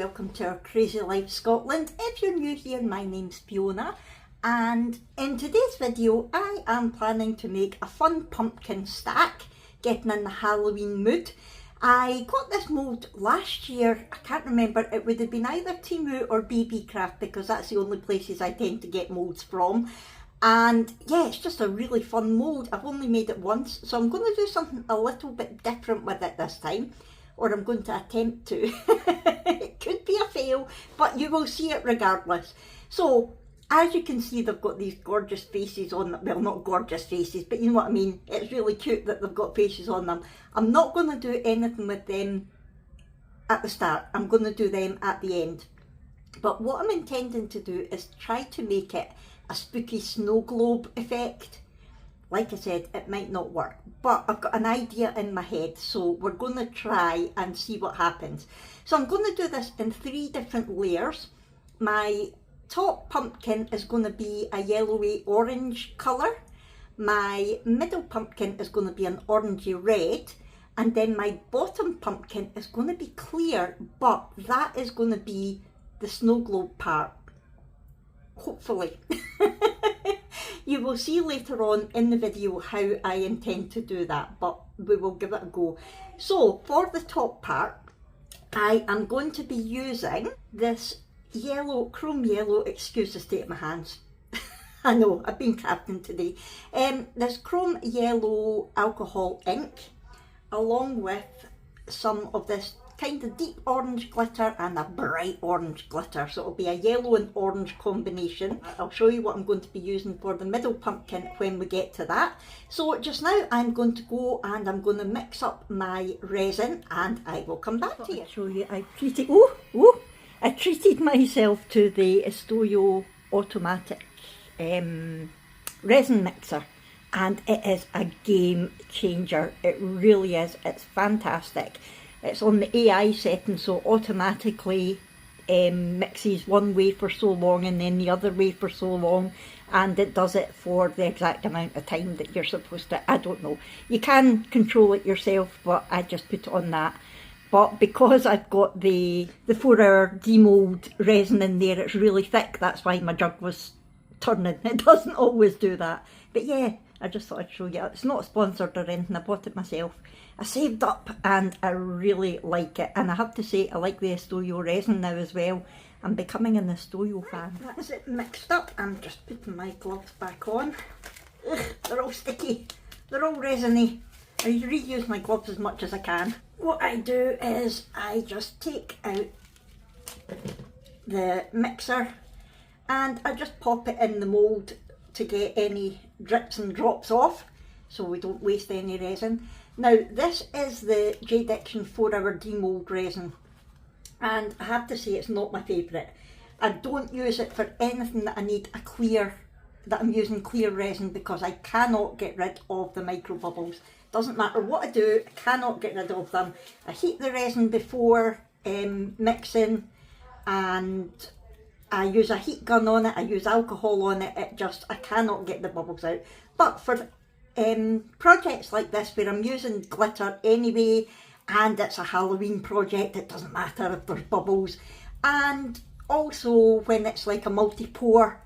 welcome to our Crazy Life Scotland. If you're new here, my name's Fiona, and in today's video I am planning to make a fun pumpkin stack, getting in the Halloween mood. I got this mould last year. I can't remember, it would have been either Temu or BB Craft because that's the only places I tend to get moulds from. And yeah, it's just a really fun mould. I've only made it once, so I'm going to do something a little bit different with it this time. Or I'm going to attempt to. It could be a fail, but you will see it regardless. So, as you can see, they've got these gorgeous faces on them. Well, not gorgeous faces, but you know what I mean. It's really cute that they've got faces on them. I'm not going to do anything with them at the start. I'm going to do them at the end. But what I'm intending to do is try to make it a spooky snow globe effect. Like I said, it might not work, but I've got an idea in my head, so we're going to try and see what happens. So I'm going to do this in 3 different layers. My top pumpkin is going to be a yellowy orange colour. My middle pumpkin is going to be an orangey red. And then my bottom pumpkin is going to be clear, but that is going to be the snow globe part. Hopefully. You will see later on in the video how I intend to do that, but we will give it a go. So for the top part, I am going to be using this yellow, chrome yellow, excuse the state of my hands. I know, I've been crafting today. This chrome yellow alcohol ink, along with some of this kind of deep orange glitter and a bright orange glitter, so it'll be a yellow and orange combination. I'll show you what I'm going to be using for the middle pumpkin when we get to that. So just now I'm going to go and I'm going to mix up my resin and I will come back to you. I'll show you. I treated myself to the Estoyo automatic resin mixer, and it is a game changer. It really is. It's fantastic. It's on the AI setting, so automatically mixes one way for so long and then the other way for so long, and it does it for the exact amount of time that you're supposed to. I don't know. You can control it yourself, but I just put it on that. But because I've got the 4-hour demold resin in there, it's really thick. That's why my jug was turning. It doesn't always do that. But yeah, I just thought I'd show you. It's not sponsored or anything. I bought it myself. I saved up and I really like it. And I have to say, I like the Estoyo resin now as well. I'm becoming an Estoyo fan. That's it mixed up. I'm just putting my gloves back on. Ugh, they're all sticky. They're all resiny. I reuse my gloves as much as I can. What I do is I just take out the mixer and I just pop it in the mould to get any drips and drops off, so we don't waste any resin. Now this is the J Diction 4-hour demold resin, and I have to say it's not my favourite. I don't use it for anything that I need a clear, that I'm using clear resin, because I cannot get rid of the micro bubbles. Doesn't matter what I do, I cannot get rid of them. I heat the resin before mixing, and I use a heat gun on it, I use alcohol on it, I cannot get the bubbles out. But for projects like this where I'm using glitter anyway, and it's a Halloween project, it doesn't matter if there's bubbles. And also when it's like a multi-pour,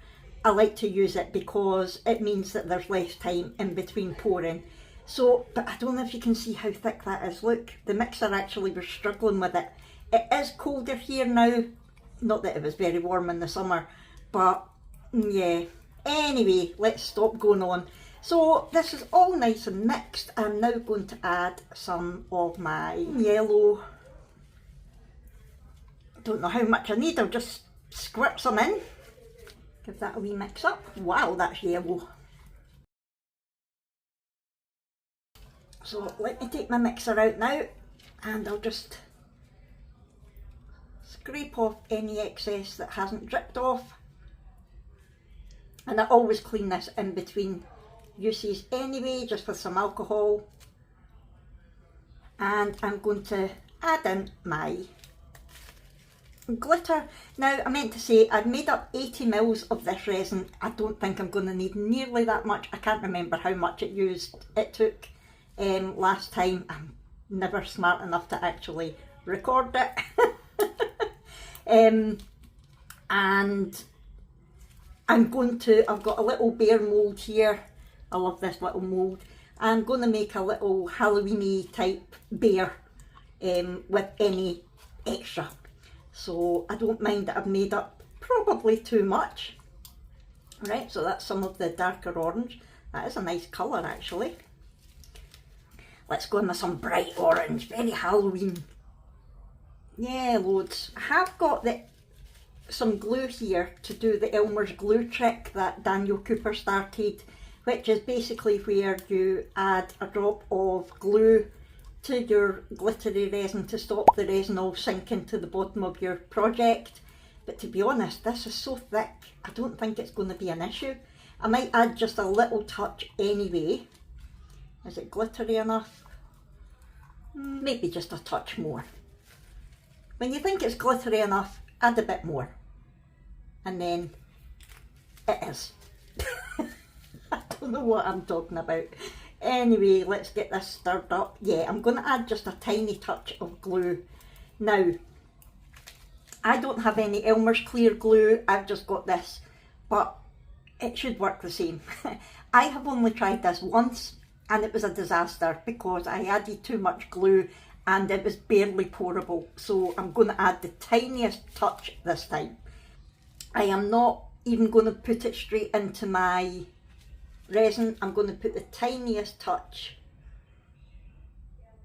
I like to use it because it means that there's less time in between pouring. So, but I don't know if you can see how thick that is. Look, the mixer actually was struggling with it. It is colder here now. Not that it was very warm in the summer, but yeah. Anyway, let's stop going on. So this is all nice and mixed. I'm now going to add some of my yellow. Don't know how much I need, I'll just squirt some in. Give that a wee mix up. Wow, that's yellow. So let me take my mixer out now and I'll just scrape off any excess that hasn't dripped off. And I always clean this in between uses anyway, just with some alcohol. And I'm going to add in my glitter. Now I meant to say I've made up 80 mils of this resin. I don't think I'm going to need nearly that much. I can't remember how much it took last time. I'm never smart enough to actually record it. And I've got a little bear mould here. I love this little mould. I'm going to make a little Halloweeny type bear with any extra. So I don't mind that I've made up probably too much. Right, so that's some of the darker orange. That is a nice colour actually. Let's go in with some bright orange, very Halloween. Yeah, loads. I have got some glue here to do the Elmer's glue trick that Daniel Cooper started, which is basically where you add a drop of glue to your glittery resin to stop the resin all sinking to the bottom of your project. But to be honest, this is so thick, I don't think it's going to be an issue. I might add just a little touch anyway. Is it glittery enough? Maybe just a touch more. When you think it's glittery enough, add a bit more. And then it is. I don't know what I'm talking about. Anyway, let's get this stirred up. Yeah, I'm going to add just a tiny touch of glue. Now, I don't have any Elmer's clear glue, I've just got this, but it should work the same. I have only tried this once and it was a disaster because I added too much glue and it was barely pourable. So I'm going to add the tiniest touch this time. I am not even going to put it straight into my resin. I'm going to put the tiniest touch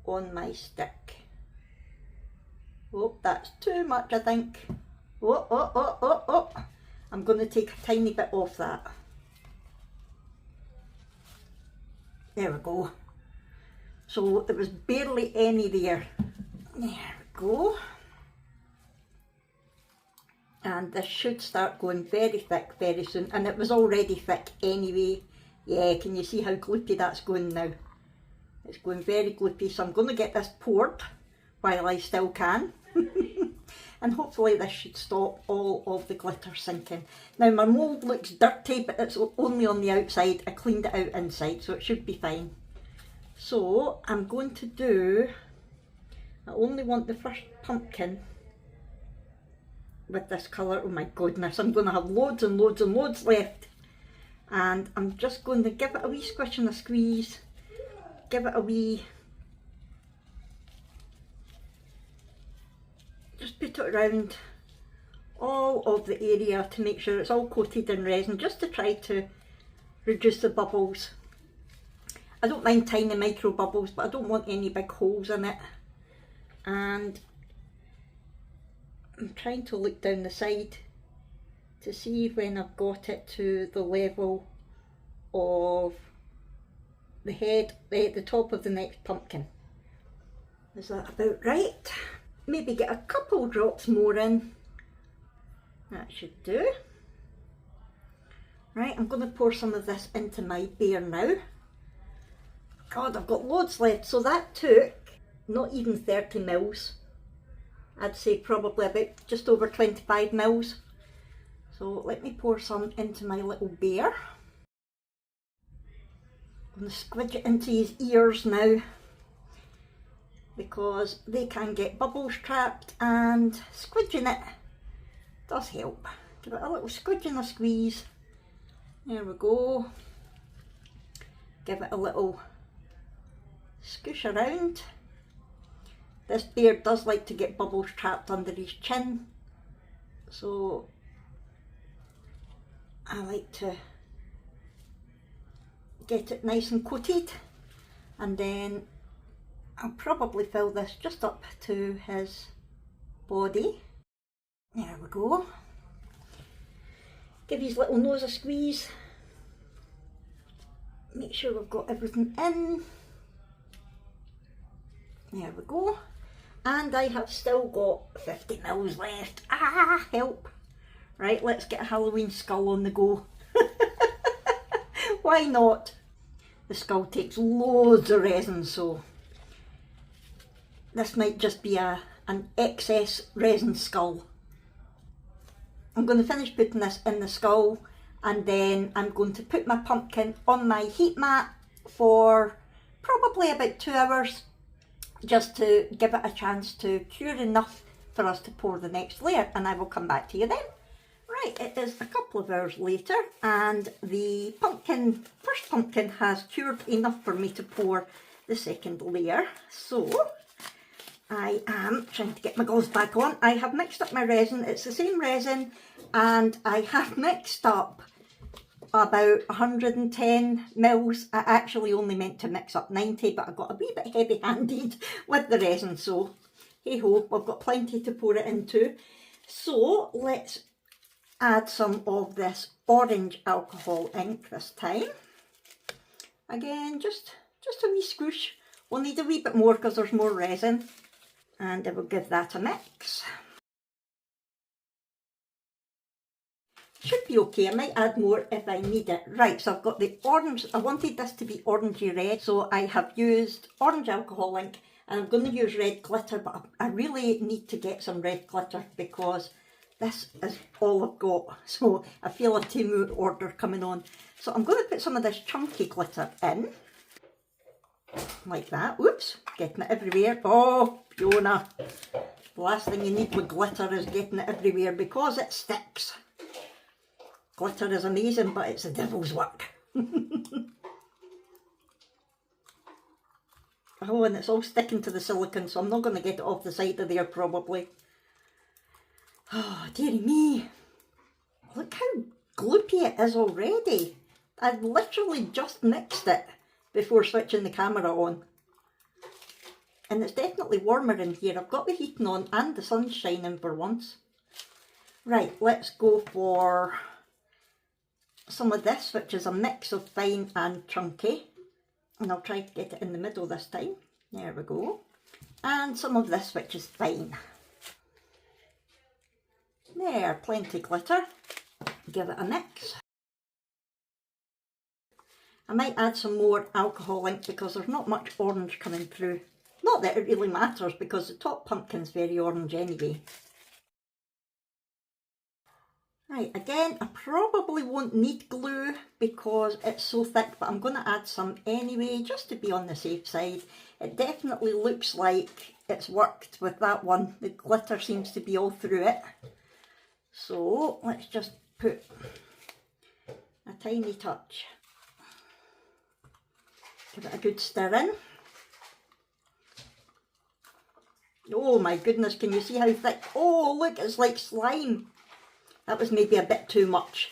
on my stick. Oh, that's too much, I think. Oh. I'm going to take a tiny bit off that. There we go. So there was barely any there. There we go. And this should start going very thick very soon. And it was already thick anyway. Yeah, can you see how gloopy that's going now? It's going very gloopy. So I'm going to get this poured while I still can. And hopefully this should stop all of the glitter sinking. Now my mould looks dirty, but it's only on the outside. I cleaned it out inside, so it should be fine. So I'm going to do, I only want the first pumpkin with this colour. Oh my goodness, I'm going to have loads and loads and loads left. And I'm just going to give it a wee squish and a squeeze. Give it a wee, just put it around all of the area to make sure it's all coated in resin, just to try to reduce the bubbles. I don't mind tiny micro bubbles, but I don't want any big holes in it. And I'm trying to look down the side to see when I've got it to the level of the head, the top of the next pumpkin. Is that about right? Maybe get a couple drops more in. That should do. Right, I'm going to pour some of this into my bear now. God, I've got loads left. So that took not even 30 mils. I'd say probably about just over 25 mils. So let me pour some into my little bear. I'm going to squidge it into his ears now, because they can get bubbles trapped, and squidging it does help. Give it a little squidge and a squeeze. There we go. Give it a little scoosh around. This bear does like to get bubbles trapped under his chin, so I like to get it nice and coated, and then I'll probably fill this just up to his body. There we go. Give his little nose a squeeze. Make sure we've got everything in. There we go. And I have still got 50 mils left. Ah, help. Right, let's get a Halloween skull on the go. Why not? The skull takes loads of resin, so this might just be an excess resin skull. I'm going to finish putting this in the skull, and then I'm going to put my pumpkin on my heat mat for probably about 2 hours, just to give it a chance to cure enough for us to pour the next layer, and I will come back to you then. Right, it is a couple of hours later and the first pumpkin has cured enough for me to pour the second layer. So I am trying to get my gloves back on. I have mixed up my resin. It's the same resin, and I have mixed up about 110 mils. I actually only meant to mix up 90, but I got a wee bit heavy handed with the resin, so hey ho, we've got plenty to pour it into. So let's add some of this orange alcohol ink this time. Again, just a wee squish. We'll need a wee bit more because there's more resin, and I will give that a mix. Should be okay. I might add more if I need it. Right, so I've got the orange. I wanted this to be orangey red, so I have used orange alcohol ink, and I'm going to use red glitter, but I really need to get some red glitter because this is all I've got. So I feel a Temu order coming on. So I'm going to put some of this chunky glitter in, like that. Oops, getting it everywhere. Oh, Fiona, the last thing you need with glitter is getting it everywhere because it sticks. Glitter is amazing, but it's the devil's work. Oh, and it's all sticking to the silicone, so I'm not going to get it off the side of there probably. Oh, dearie me. Look how gloopy it is already. I've literally just mixed it before switching the camera on. And it's definitely warmer in here. I've got the heating on and the sun's shining for once. Right, let's go for some of this, which is a mix of fine and chunky, and I'll try to get it in the middle this time. There we go. And some of this, which is fine. There, plenty glitter. Give it a mix. I might add some more alcohol ink because there's not much orange coming through. Not that it really matters because the top pumpkin's very orange anyway. Right, again, I probably won't need glue because it's so thick, but I'm going to add some anyway, just to be on the safe side. It definitely looks like it's worked with that one. The glitter seems to be all through it. So let's just put a tiny touch. Give it a good stir in. Oh my goodness, can you see how thick? Oh, look, it's like slime. That was maybe a bit too much.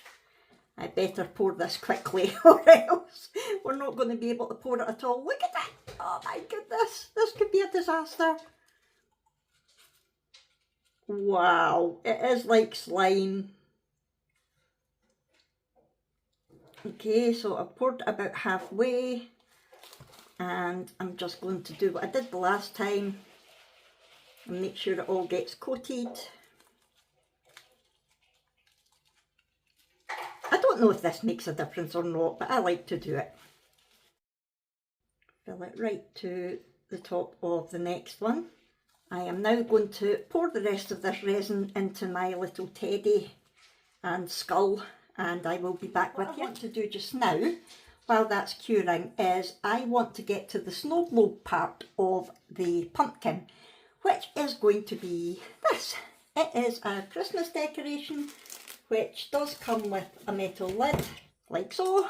I better pour this quickly or else we're not going to be able to pour it at all. Look at that! Oh my goodness, this could be a disaster. Wow, it is like slime. Okay, so I've poured about halfway, and I'm just going to do what I did the last time and make sure it all gets coated. I don't know if this makes a difference or not, but I like to do it. Fill it right to the top of the next one. I am now going to pour the rest of this resin into my little teddy and skull, and I will be back with you. What I want to do just now, while that's curing, is I want to get to the snow globe part of the pumpkin, which is going to be this. It is a Christmas decoration, which does come with a metal lid, like so.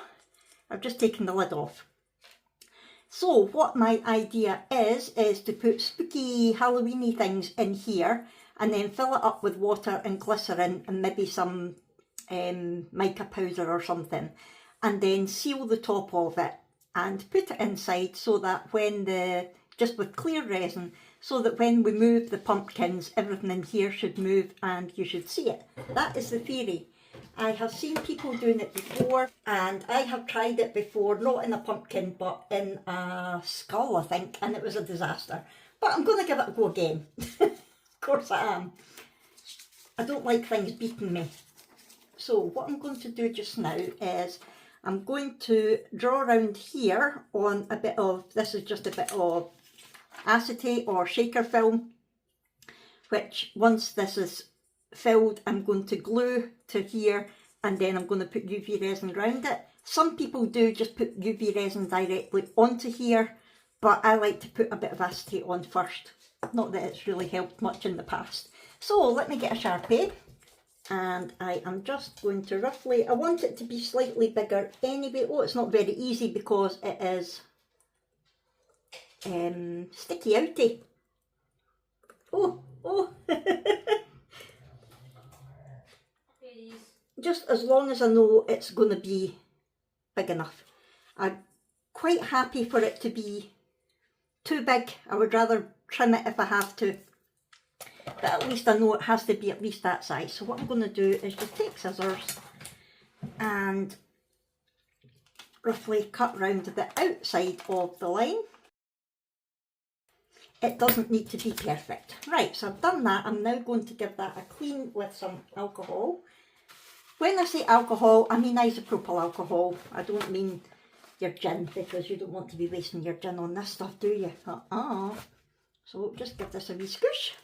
I've just taken the lid off. So what my idea is to put spooky Halloweeny things in here and then fill it up with water and glycerin and maybe some mica powder or something, and then seal the top of it and put it inside so that just with clear resin, so that when we move the pumpkins, everything in here should move and you should see it. That is the theory. I have seen people doing it before, and I have tried it before, not in a pumpkin but in a skull, I think, and it was a disaster. But I'm going to give it a go again. Of course I am. I don't like things beating me. So what I'm going to do just now is I'm going to draw around here on a bit of, this is just a bit of acetate or shaker film, which once this is filled I'm going to glue to here, and then I'm going to put UV resin around it. Some people do just put UV resin directly onto here, but I like to put a bit of acetate on first. Not that it's really helped much in the past. So let me get a Sharpie, and I am just going to roughly, I want it to be slightly bigger anyway. Oh, it's not very easy because it is sticky outy. Oh. Just as long as I know it's going to be big enough. I'm quite happy for it to be too big. I would rather trim it if I have to. But at least I know it has to be at least that size. So what I'm going to do is just take scissors and roughly cut round the outside of the line. It doesn't need to be perfect. Right, so I've done that. I'm now going to give that a clean with some alcohol. When I say alcohol, I mean isopropyl alcohol. I don't mean your gin, because you don't want to be wasting your gin on this stuff, do you? So just give this a wee squish.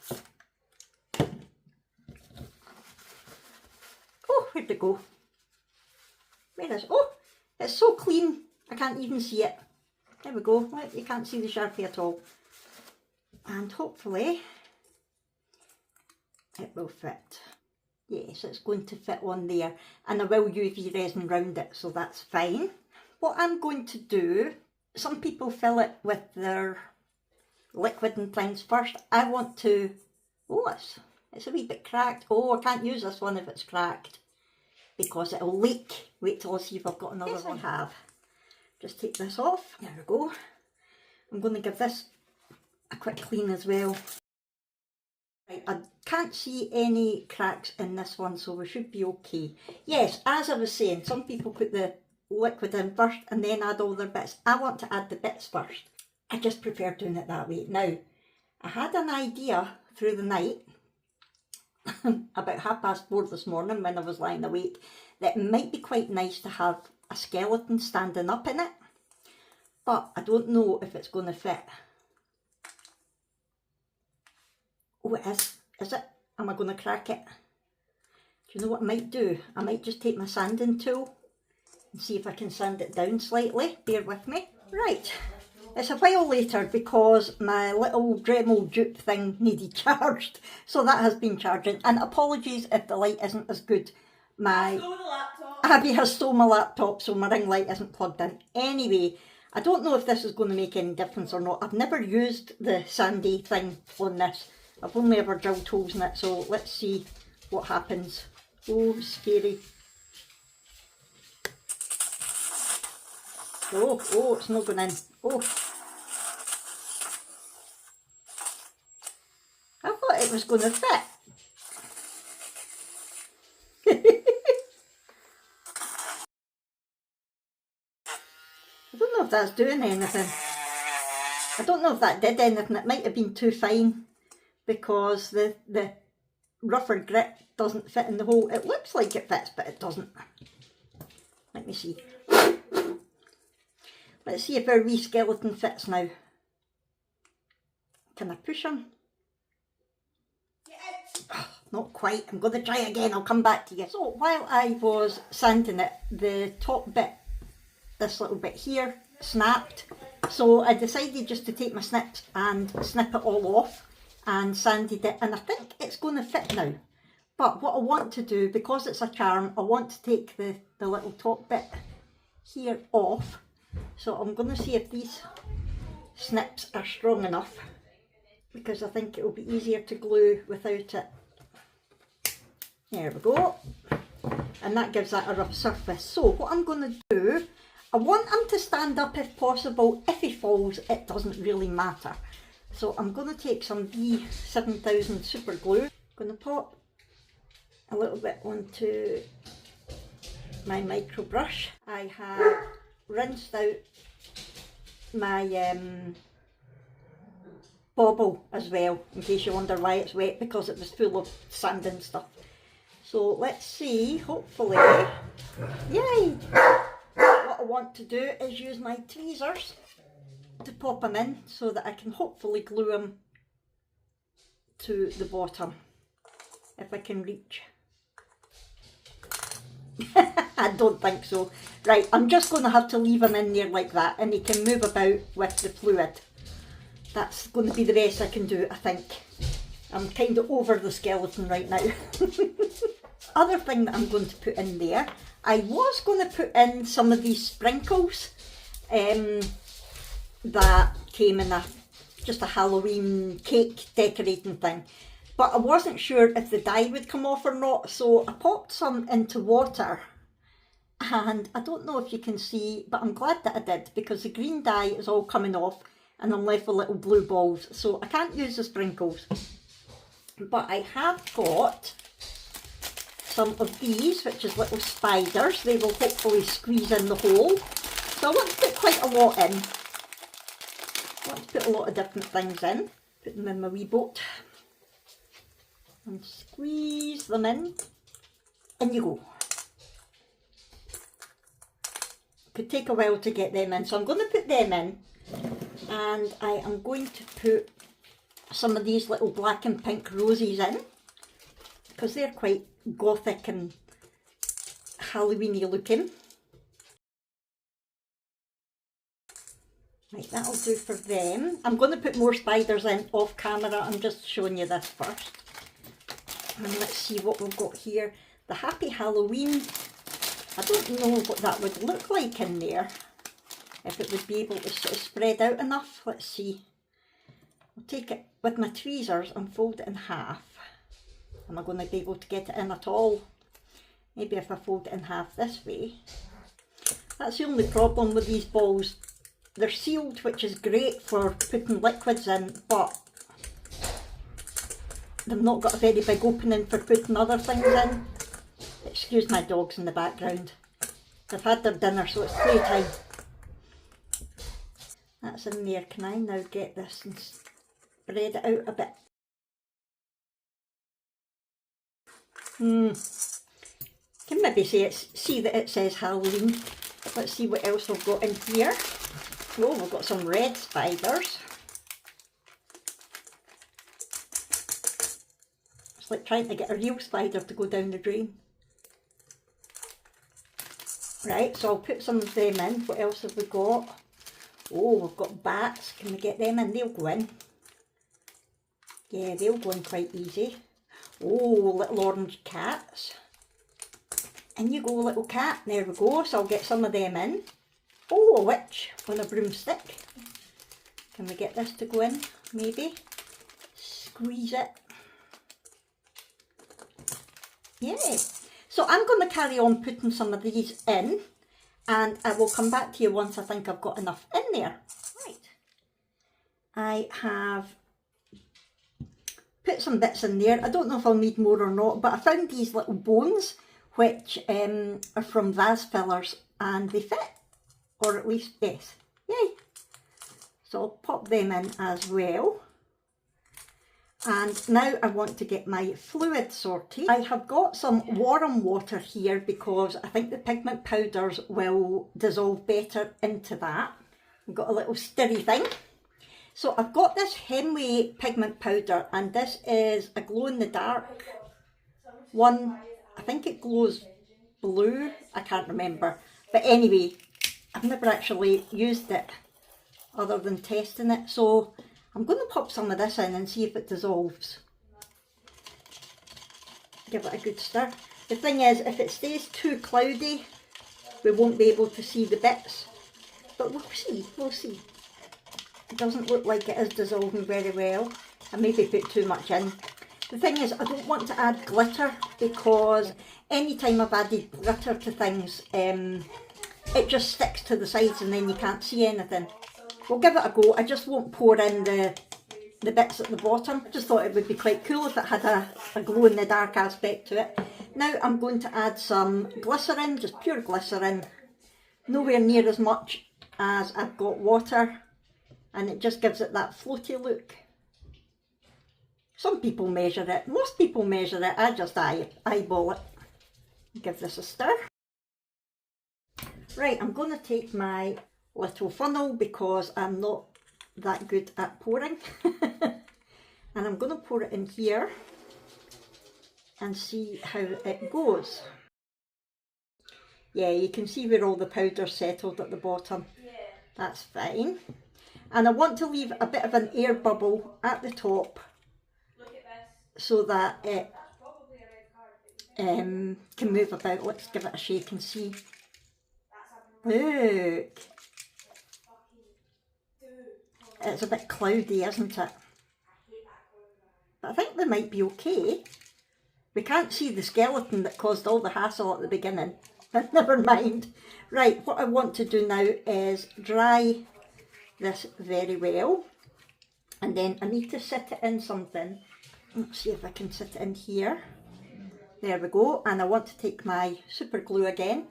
Oh, where'd it go? Where is it? Oh, it's so clean, I can't even see it. There we go. You can't see the Sharpie at all. And hopefully it will fit. Yes, it's going to fit on there, and I will UV resin round it, so that's fine. What I'm going to do, some people fill it with their liquid and things first. I want to, oh, it's a wee bit cracked. Oh, I can't use this one if it's cracked because it'll leak. Wait till I see if I've got another one. I have. Just take this off. There we go. I'm going to give this a quick clean as well. Right, I can't see any cracks in this one, so we should be okay. Yes, as I was saying, some people put the liquid in first and then add all their bits. I want to add the bits first. I just prefer doing it that way. Now, I had an idea through the night, about 4:30 this morning when I was lying awake, that it might be quite nice to have a skeleton standing up in it, but I don't know if it's going to fit. Oh, it is. Is it? Am I going to crack it? Do you know what I might do? I might just take my sanding tool and see if I can sand it down slightly. Bear with me. Right. It's a while later because my little Dremel dupe thing needed charged. So that has been charging. And apologies if the light isn't as good. Abby has stole my laptop, so my ring light isn't plugged in. Anyway, I don't know if this is going to make any difference or not. I've never used the sandy thing on this. I've only ever drilled holes in it, so let's see what happens. Oh, scary. Oh, it's not going in. Oh. I thought it was going to fit. I don't know if that's doing anything. I don't know if that did anything. It might have been too fine, because the rougher grit doesn't fit in the hole. It looks like it fits, but it doesn't. Let me see. Let's see if our wee skeleton fits now. Can I push him? Oh, not quite. I'm going to try again. I'll come back to you. So while I was sanding it, the top bit, this little bit here, snapped. So I decided just to take my snips and snip it all off and sanded it, and I think it's going to fit now. But what I want to do, because it's a charm, I want to take the little top bit here off. So I'm going to see if these snips are strong enough, because I think it will be easier to glue without it. There we go. And that gives that a rough surface. So what I'm going to do, I want him to stand up if possible. If he falls, it doesn't really matter. So I'm going to take some B7000 super glue. I'm going to pop a little bit onto my micro brush. I have rinsed out my bobble as well, in case you wonder why it's wet, because it was full of sand and stuff. So let's see, hopefully, yay! What I want to do is use my tweezers to pop them in so that I can hopefully glue them to the bottom, if I can reach. I don't think so. Right, I'm just going to have to leave him in there like that, and he can move about with the fluid. That's going to be the best I can do, I think. I'm kind of over the skeleton right now. Other thing that I'm going to put in there, I was going to put in some of these sprinkles that came in just a Halloween cake decorating thing. But I wasn't sure if the dye would come off or not, so I popped some into water. And I don't know if you can see, but I'm glad that I did, because the green dye is all coming off and I'm left with little blue balls. So I can't use the sprinkles. But I have got some of these, which is little spiders. They will hopefully squeeze in the hole. So I want to put quite a lot in. I want to put a lot of different things in. Put them in my wee boat. And squeeze them in. In you go. Could take a while to get them in, so I'm going to put them in, and I am going to put some of these little black and pink roses in, because they're quite gothic and Halloweeny looking. Right, that'll do for them. I'm going to put more spiders in off camera. I'm just showing you this first. And let's see what we've got here. The Happy Halloween. I don't know what that would look like in there. If it would be able to sort of spread out enough. Let's see. I'll take it with my tweezers and fold it in half. Am I going to be able to get it in at all? Maybe if I fold it in half this way. That's the only problem with these balls. They're sealed, which is great for putting liquids in, but they've not got a very big opening for putting other things in. Excuse my dogs in the background. They've had their dinner, so it's playtime. That's in there. Can I now get this and spread it out a bit? Can maybe see that it says Halloween. Let's see what else we've got in here. Oh, we've got some red spiders. It's like trying to get a real spider to go down the drain. Right, so I'll put some of them in. What else have we got? Oh, we've got bats. Can we get them in? They'll go in. Yeah, they'll go in quite easy. Oh, little orange cats. In you go, little cat. There we go. So I'll get some of them in. Oh, a witch on a broomstick. Can we get this to go in? Maybe. Squeeze it. Yeah. So I'm going to carry on putting some of these in, and I will come back to you once I think I've got enough in there. Right. I have put some bits in there. I don't know if I'll need more or not, but I found these little bones, which are from vase fillers, and they fit, or at least, yes. Yay. So I'll pop them in as well. And now I want to get my fluid sorted. I have got some warm water here because I think the pigment powders will dissolve better into that. I've got a little stirry thing. So I've got this Hemway pigment powder, and this is a glow in the dark one. I think it glows blue, I can't remember. But anyway, I've never actually used it other than testing it. So I'm going to pop some of this in and see if it dissolves. Give it a good stir. The thing is, if it stays too cloudy, we won't be able to see the bits. But we'll see, we'll see. It doesn't look like it is dissolving very well. I maybe put too much in. The thing is, I don't want to add glitter, because anytime I've added glitter to things, it just sticks to the sides and then you can't see anything. We'll give it a go. I just won't pour in the bits at the bottom. I just thought it would be quite cool if it had a glow in the dark aspect to it. Now I'm going to add some glycerin, just pure glycerin. Nowhere near as much as I've got water, and it just gives it that floaty look. Some people measure it, most people measure it, I just eyeball it. Give this a stir. Right, I'm going to take my little funnel because I'm not that good at pouring. And I'm going to pour it in here and see how it goes. Yeah, you can see where all the powder's settled at the bottom. Yeah. That's fine. And I want to leave a bit of an air bubble at the top. Look at this. so that it can move about. Let's give it a shake and see. Look! It's a bit cloudy, isn't it? But I think we might be okay. We can't see the skeleton that caused all the hassle at the beginning. But never mind. Right, what I want to do now is dry this very well. And then I need to sit it in something. Let's see if I can sit it in here. There we go. And I want to take my super glue again.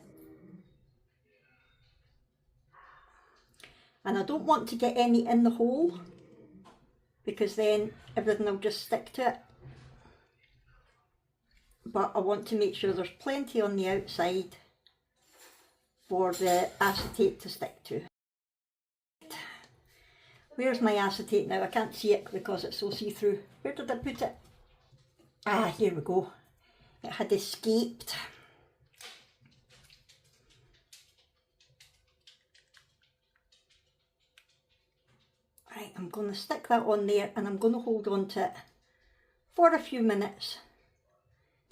And I don't want to get any in the hole, because then everything will just stick to it. But I want to make sure there's plenty on the outside for the acetate to stick to. Where's my acetate now? I can't see it because it's so see-through. Where did I put it? Ah, here we go. It had escaped. Right, I'm going to stick that on there and I'm going to hold on to it for a few minutes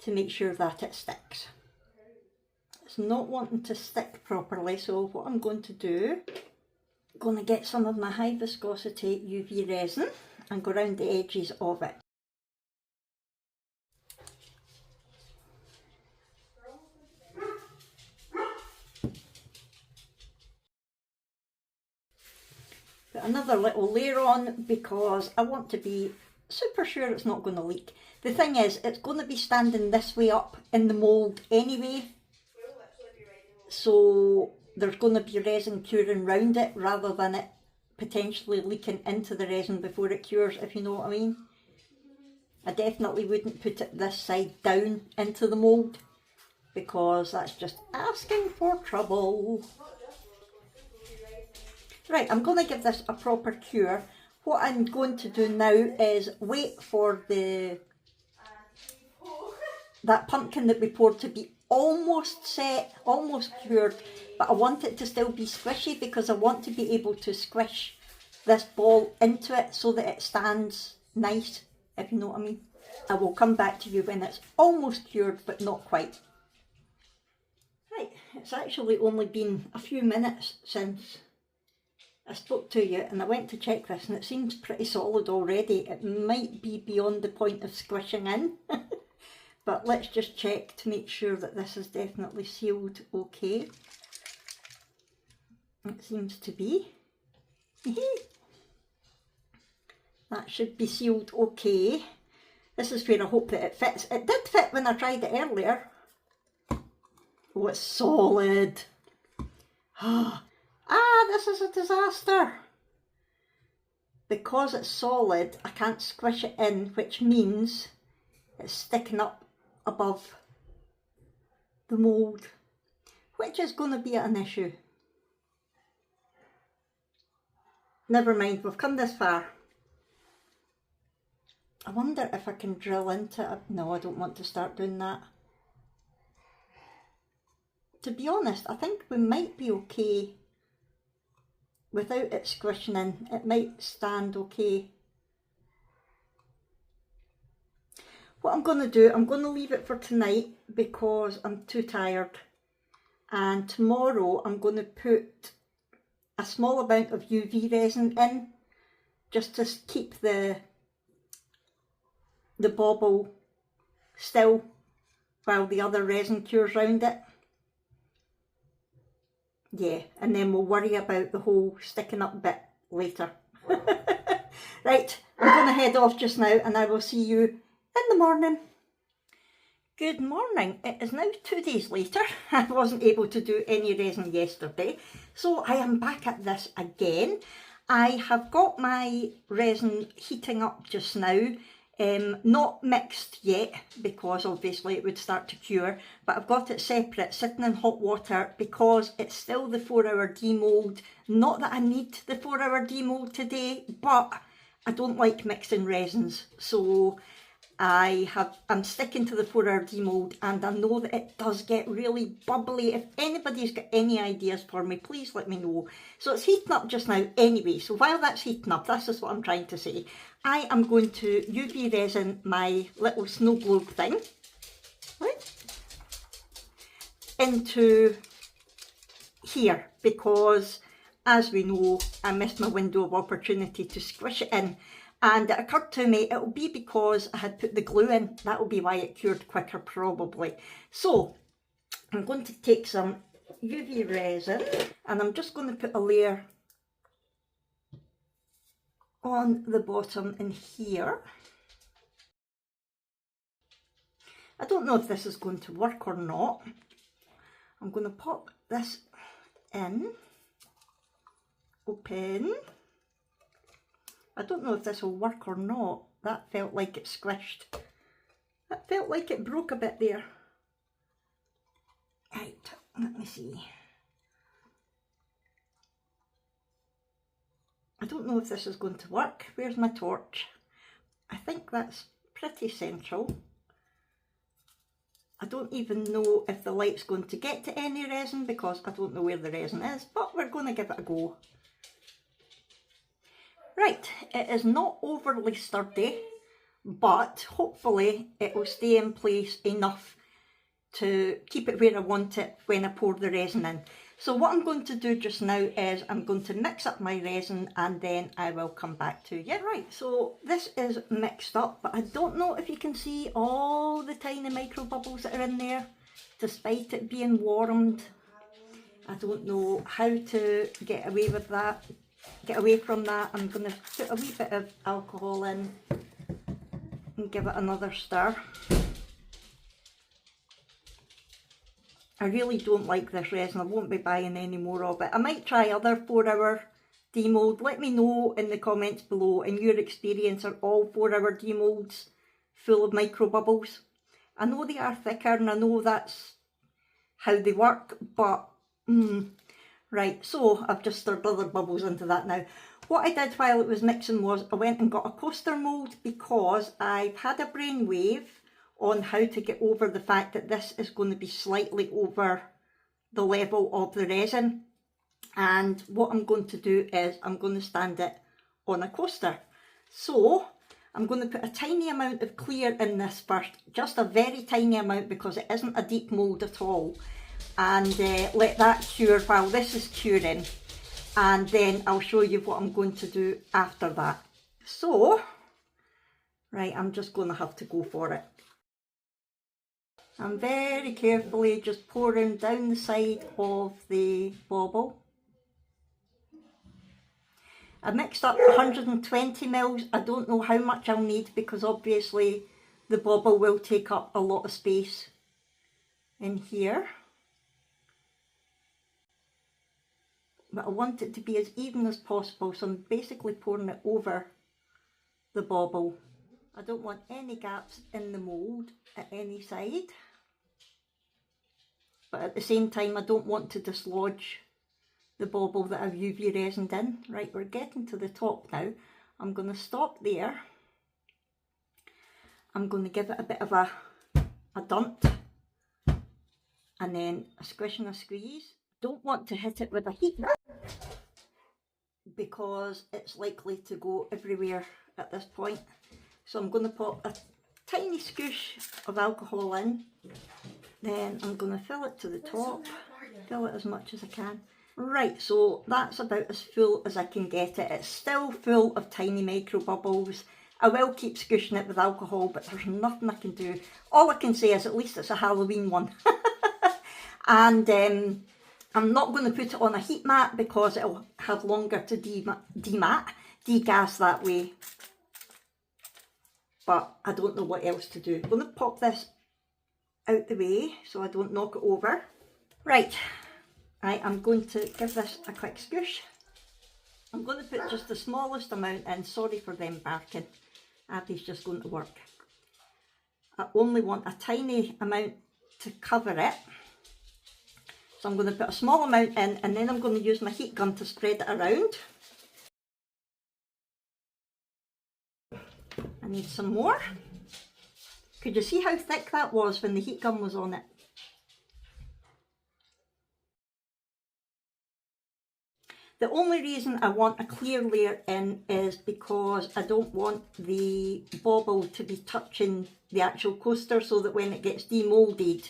to make sure that it sticks. It's not wanting to stick properly, so what I'm going to do, I'm going to get some of my high viscosity UV resin and go around the edges of it. Put another little layer on because I want to be super sure it's not going to leak. The thing is, it's going to be standing this way up in the mould anyway, so there's going to be resin curing round it rather than it potentially leaking into the resin before it cures, if you know what I mean. I definitely wouldn't put it this side down into the mould because that's just asking for trouble. Right, I'm going to give this a proper cure. What I'm going to do now is wait for that pumpkin that we poured to be almost set, almost cured, but I want it to still be squishy because I want to be able to squish this ball into it so that it stands nice, if you know what I mean. I will come back to you when it's almost cured but not quite. Right, it's actually only been a few minutes since I spoke to you and I went to check this and it seems pretty solid already. It might be beyond the point of squishing in. But let's just check to make sure that this is definitely sealed okay. It seems to be. That should be sealed okay. This is where I hope that it fits. It did fit when I tried it earlier. Oh, it's solid. Ah, this is a disaster. Because it's solid, I can't squish it in, which means it's sticking up above the mould, which is going to be an issue. Never mind, we've come this far. I wonder if I can drill into it. No, I don't want to start doing that. To be honest, I think we might be okay without it squishing in. It might stand okay. What I'm going to do, I'm going to leave it for tonight because I'm too tired. And tomorrow I'm going to put a small amount of UV resin in just to keep the bauble still while the other resin cures round it. Yeah, and then we'll worry about the whole sticking up bit later. Right, I'm going to head off just now and I will see you in the morning. Good morning. It is now 2 days later. I wasn't able to do any resin yesterday, so I am back at this again. I have got my resin heating up just now. Not mixed yet because obviously it would start to cure, but I've got it separate, sitting in hot water because it's still the 4-hour demould. Not that I need the 4-hour demould today, but I don't like mixing resins, so I'm sticking to the 4-hour demold, and I know that it does get really bubbly. If anybody's got any ideas for me, please let me know. So it's heating up just now anyway. So while that's heating up, this is what I'm trying to say. I am going to UV resin my little snow globe thing, right, into here, because as we know, I missed my window of opportunity to squish it in. And it occurred to me it'll be because I had put the glue in. That'll be why it cured quicker probably. So I'm going to take some UV resin and I'm just going to put a layer on the bottom in here. I don't know if this is going to work or not. I'm going to pop this in, open. I don't know if this will work or not. That felt like it squished. That felt like it broke a bit there. Right, let me see. I don't know if this is going to work. Where's my torch? I think that's pretty central. I don't even know if the light's going to get to any resin because I don't know where the resin is, but we're going to give it a go. Right, it is not overly sturdy, but hopefully it will stay in place enough to keep it where I want it when I pour the resin in. So what I'm going to do just now is I'm going to mix up my resin and then I will come back to you. Right, so this is mixed up, but I don't know if you can see all the tiny micro bubbles that are in there, despite it being warmed. I don't know how to get away with that. Get away from that. I'm going to put a wee bit of alcohol in and give it another stir. I really don't like this resin. I won't be buying any more of it. I might try other 4-hour demold. Let me know in the comments below, in your experience, are all 4-hour demolds full of micro bubbles? I know they are thicker and I know that's how they work, but right, so I've just stirred other bubbles into that now. What I did while it was mixing was I went and got a coaster mould because I've had a brainwave on how to get over the fact that this is going to be slightly over the level of the resin. And what I'm going to do is I'm going to stand it on a coaster. So I'm going to put a tiny amount of clear in this first, just a very tiny amount because it isn't a deep mould at all. And let that cure while this is curing, and then I'll show you what I'm going to do after that. So, right, I'm just going to have to go for it. I'm very carefully just pouring down the side of the bauble. I mixed up 120 mils. I don't know how much I'll need because obviously the bauble will take up a lot of space in here. But I want it to be as even as possible, so I'm basically pouring it over the bauble. I don't want any gaps in the mould at any side, but at the same time I don't want to dislodge the bauble that I've UV resined in. Right, we're getting to the top now. I'm going to stop there. I'm going to give it a bit of a dunt and then a squish and a squeeze. Don't want to hit it with a heat gun because it's likely to go everywhere at this point. So I'm going to put a tiny scoosh of alcohol in, then I'm going to fill it to the top, fill it as much as I can. Right, so that's about as full as I can get it. It's still full of tiny micro bubbles. I will keep squishing it with alcohol, but there's nothing I can do. All I can say is at least it's a Halloween one. And I'm not going to put it on a heat mat because it'll have longer to degas that way. But I don't know what else to do. I'm going to pop this out the way so I don't knock it over. Right, I'm going to give this a quick squish. I'm going to put just the smallest amount in. Sorry for them barking. Abby's just going to work. I only want a tiny amount to cover it. So I'm going to put a small amount in and then I'm going to use my heat gun to spread it around. I need some more. Could you see how thick that was when the heat gun was on it? The only reason I want a clear layer in is because I don't want the bauble to be touching the actual coaster, so that when it gets demoulded,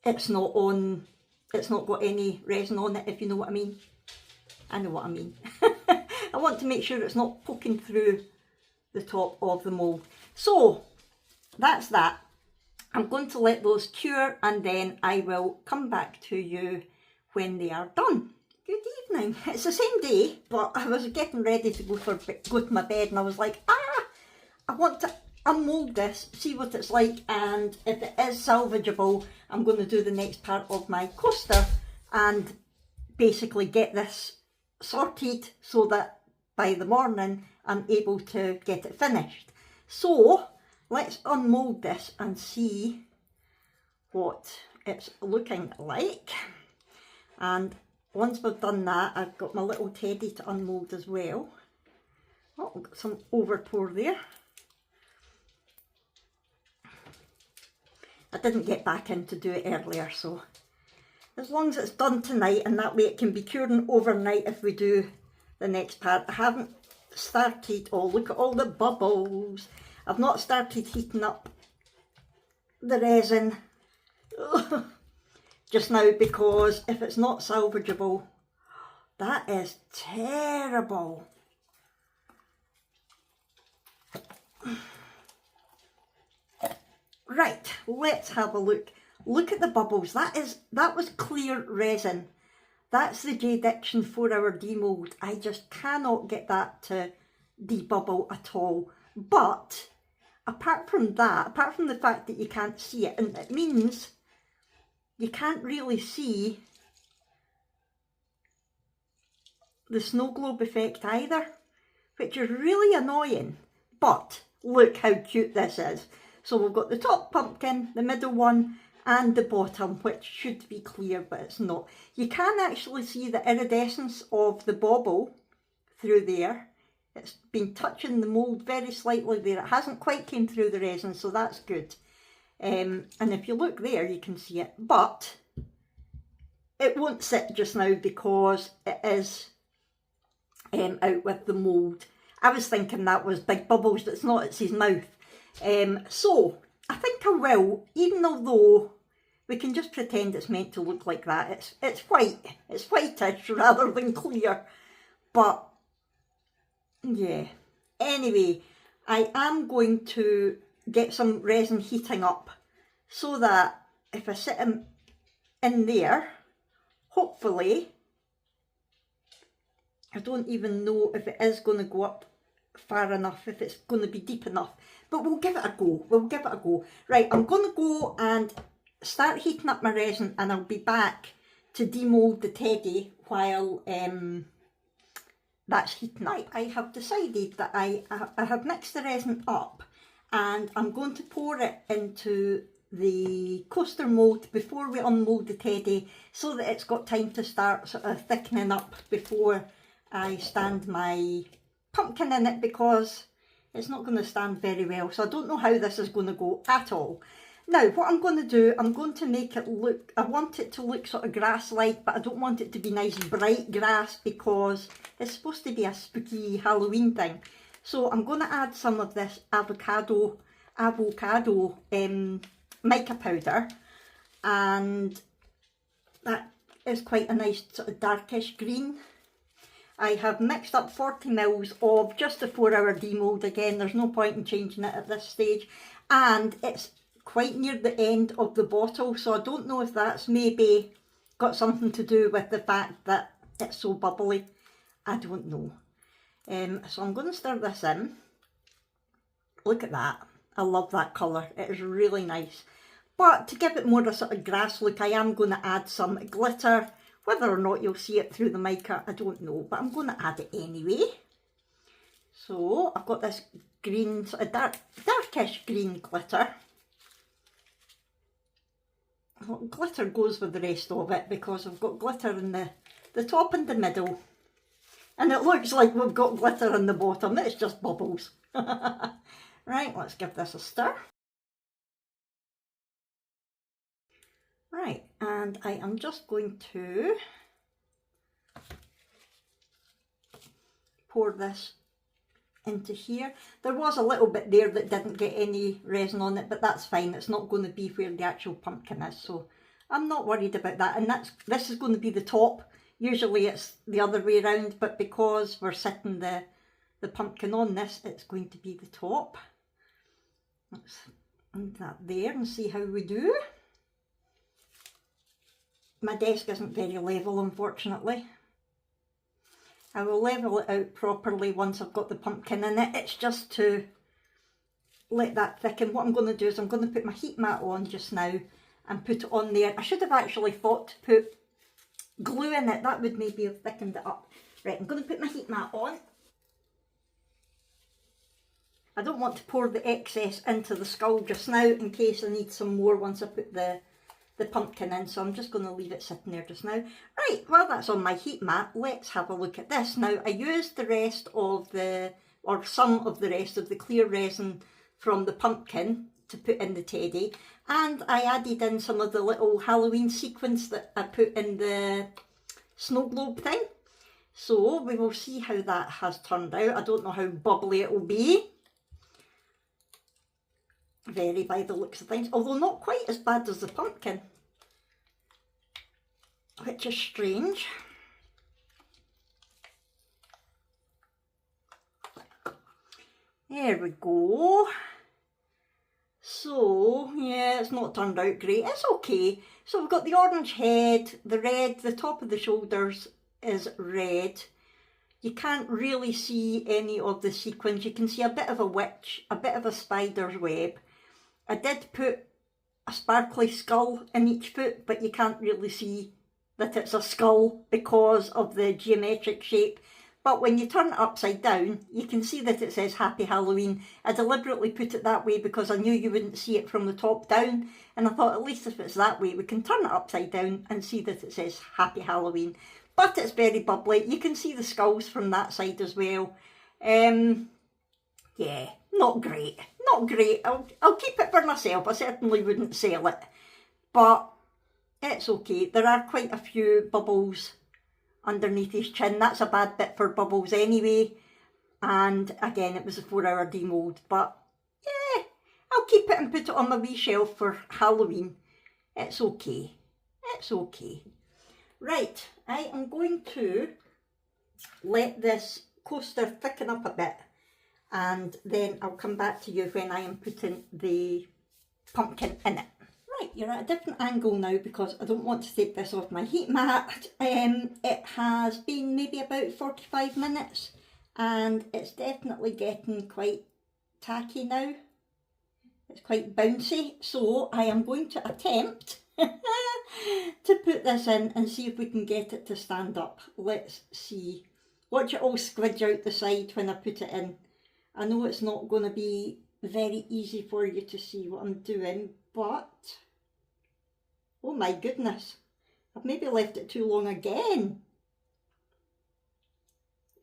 it's not got any resin on it, if you know what I mean. I know what I mean. I want to make sure it's not poking through the top of the mould. So that's that. I'm going to let those cure and then I will come back to you when they are done. Good evening. It's the same day, but I was getting ready to go to my bed and I was like, I want to unmould this, see what it's like, and if it is salvageable, I'm going to do the next part of my coaster and basically get this sorted so that by the morning I'm able to get it finished. So let's unmould this and see what it's looking like. And once we've done that, I've got my little teddy to unmould as well. Oh, I've got some overpour there. I didn't get back in to do it earlier, so as long as it's done tonight, and that way it can be curing overnight if we do the next part. I haven't started, oh look at all the bubbles. I've not started heating up the resin just now, because if it's not salvageable, that is terrible. Right, let's have a look. Look at the bubbles. That was clear resin. That's the J Diction 4-hour demold. I just cannot get that to debubble at all. But apart from that, apart from the fact that you can't see it, and it means you can't really see the snow globe effect either, which is really annoying. But look how cute this is. So we've got the top pumpkin, the middle one, and the bottom, which should be clear, but it's not. You can actually see the iridescence of the bauble through there. It's been touching the mould very slightly there. It hasn't quite came through the resin, so that's good. And if you look there, you can see it, but it won't sit just now because it is out with the mould. I was thinking that was big bubbles, but it's not, it's his mouth. So I think I will, even though we can just pretend it's meant to look like that. It's white, it's whitish rather than clear, but yeah. Anyway, I am going to get some resin heating up so that if I sit him in there, hopefully, I don't even know if it is going to go up far enough, if it's going to be deep enough, but we'll give it a go. We'll give it a go. Right, I'm going to go and start heating up my resin, and I'll be back to demold the teddy while that's heating up. I have decided that I have mixed the resin up, and I'm going to pour it into the coaster mould before we unmould the teddy, so that it's got time to start sort of thickening up before I stand my pumpkin in it, because it's not going to stand very well. So I don't know how this is going to go at all. Now what I'm going to do, I'm going to make it look, I want it to look sort of grass-like, but I don't want it to be nice bright grass because it's supposed to be a spooky Halloween thing. So I'm going to add some of this avocado mica powder, and that is quite a nice sort of darkish green. I have mixed up 40 mils of just the 4-hour demold. Again, there's no point in changing it at this stage, and it's quite near the end of the bottle, so I don't know if that's maybe got something to do with the fact that it's so bubbly. I don't know. So I'm going to stir this in. Look at that. I love that colour. It is really nice. But to give it more of a sort of grass look, I am going to add some glitter. Whether or not you'll see it through the mica, I don't know, but I'm going to add it anyway. So I've got this green, sort of darkish green glitter. Well, glitter goes with the rest of it because I've got glitter in the top and the middle. And it looks like we've got glitter in the bottom, it's just bubbles. Right, let's give this a stir. Right, and I am just going to pour this into here. There was a little bit there that didn't get any resin on it, but that's fine. It's not going to be where the actual pumpkin is, so I'm not worried about that. And this is going to be the top. Usually it's the other way around, but because we're setting the pumpkin on this, it's going to be the top. Let's put that there and see how we do. My desk isn't very level, unfortunately. I will level it out properly once I've got the pumpkin in it. It's just to let that thicken. What I'm going to do is I'm going to put my heat mat on just now and put it on there. I should have actually thought to put glue in it. That would maybe have thickened it up. Right, I'm going to put my heat mat on. I don't want to pour the excess into the skull just now in case I need some more once I put the pumpkin in, so I'm just going to leave it sitting there just now. Right, while that's on my heat mat, let's have a look at this. Now, I used the rest of some of the rest of the clear resin from the pumpkin to put in the teddy, and I added in some of the little Halloween sequins that I put in the Snowglobe thing. So we will see how that has turned out. I don't know how bubbly it will be. Vary by the looks of things, although not quite as bad as the pumpkin, which is strange. There we go. So yeah, it's not turned out great. It's okay. So we've got the orange head, the red, the top of the shoulders is red. You can't really see any of the sequins. You can see a bit of a witch, a bit of a spider's web. I did put a sparkly skull in each foot, but you can't really see that it's a skull because of the geometric shape. But when you turn it upside down, you can see that it says Happy Halloween. I deliberately put it that way because I knew you wouldn't see it from the top down. And I thought, at least if it's that way, we can turn it upside down and see that it says Happy Halloween. But it's very bubbly. You can see the skulls from that side as well. Yeah, not great. Not great. I'll keep it for myself. I certainly wouldn't sell it. But it's okay. There are quite a few bubbles underneath his chin. That's a bad bit for bubbles anyway. And again, it was a 4-hour demold. But yeah, I'll keep it and put it on my wee shelf for Halloween. It's okay. It's okay. Right, I am going to let this coaster thicken up a bit. And then I'll come back to you when I am putting the pumpkin in it. Right, you're at a different angle now because I don't want to take this off my heat mat. It has been maybe about 45 minutes and it's definitely getting quite tacky now. It's quite bouncy, so I am going to attempt to put this in and see if we can get it to stand up. Let's see. Watch it all squidge out the side when I put it in. I know it's not going to be very easy for you to see what I'm doing, but oh my goodness, I've maybe left it too long again.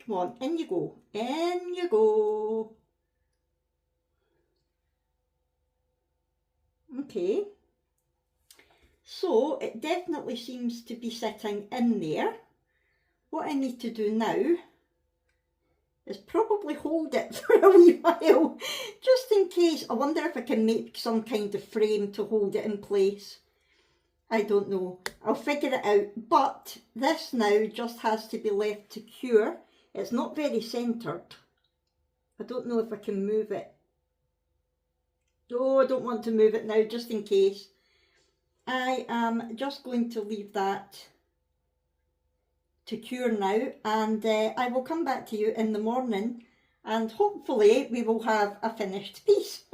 Come on, in you go, in you go. Okay, so it definitely seems to be sitting in there. What I need to do now is probably hold it for a wee while, just in case. I wonder if I can make some kind of frame to hold it in place. I don't know. I'll figure it out. But this now just has to be left to cure. It's not very centred. I don't know if I can move it. Oh, I don't want to move it now, just in case. I am just going to leave that to cure now, and I will come back to you in the morning and hopefully we will have a finished piece.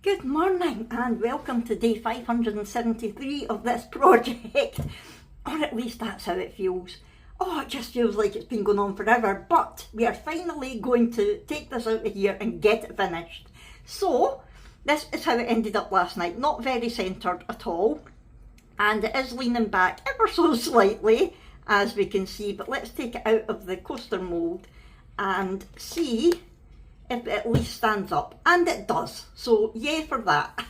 Good morning and welcome to day 573 of this project, or at least that's how it feels. Oh, it just feels like it's been going on forever, but we are finally going to take this out of here and get it finished. So this is how it ended up last night. Not very centred at all, and it is leaning back ever so slightly, as we can see, but let's take it out of the coaster mould and see if it at least stands up, and it does, so yay for that.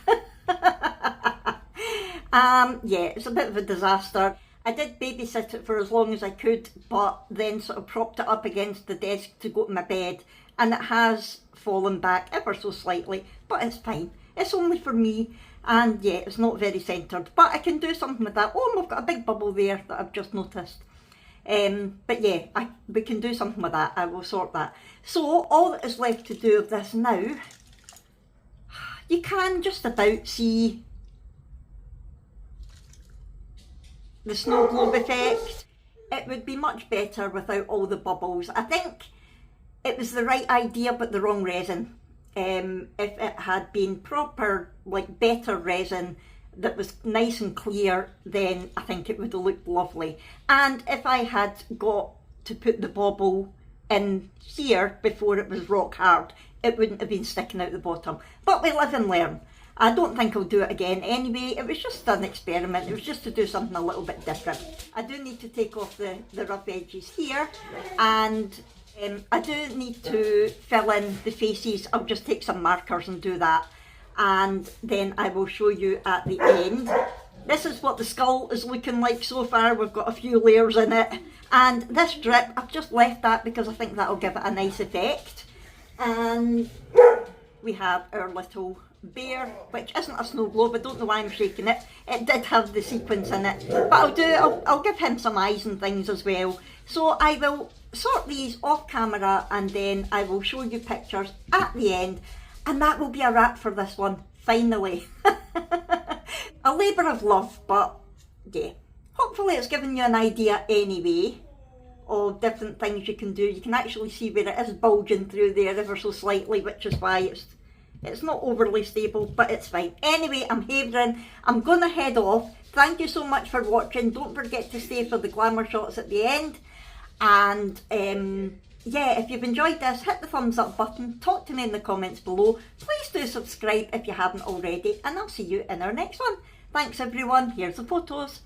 Yeah, it's a bit of a disaster. I did babysit it for as long as I could, but then sort of propped it up against the desk to go to my bed, and it has fallen back ever so slightly, but it's fine. It's only for me, and yeah, it's not very centred, but I can do something with that. Oh, and we've got a big bubble there that I've just noticed. But yeah, we can do something with that. I will sort that. So all that is left to do of this now, you can just about see the snow globe effect. It would be much better without all the bubbles. I think it was the right idea but the wrong resin. If it had been proper, like better resin that was nice and clear, then I think it would have looked lovely. And if I had got to put the bobble in here before it was rock hard, it wouldn't have been sticking out the bottom. But we live and learn. I don't think I'll do it again anyway. It was just an experiment. It was just to do something a little bit different. I do need to take off the rough edges here, and I do need to fill in the faces. I'll just take some markers and do that, and then I will show you at the end. This is what the skull is looking like so far. We've got a few layers in it, and this drip, I've just left that because I think that'll give it a nice effect. And we have our little bear, which isn't a snow globe. I don't know why I'm shaking it. It did have the sequins in it, but I'll give him some eyes and things as well. So I will sort these off camera, and then I will show you pictures at the end, and that will be a wrap for this one, finally. A labour of love, but yeah, hopefully it's given you an idea anyway of different things you can do. You can actually see where it is bulging through there ever so slightly, which is why it's not overly stable, but it's fine. Anyway, I'm havering. I'm gonna head off. Thank you so much for watching. Don't forget to stay for the glamour shots at the end. And yeah, if you've enjoyed this, hit the thumbs up button, talk to me in the comments below. Please do subscribe if you haven't already, and I'll see you in our next one. Thanks everyone, here's the photos.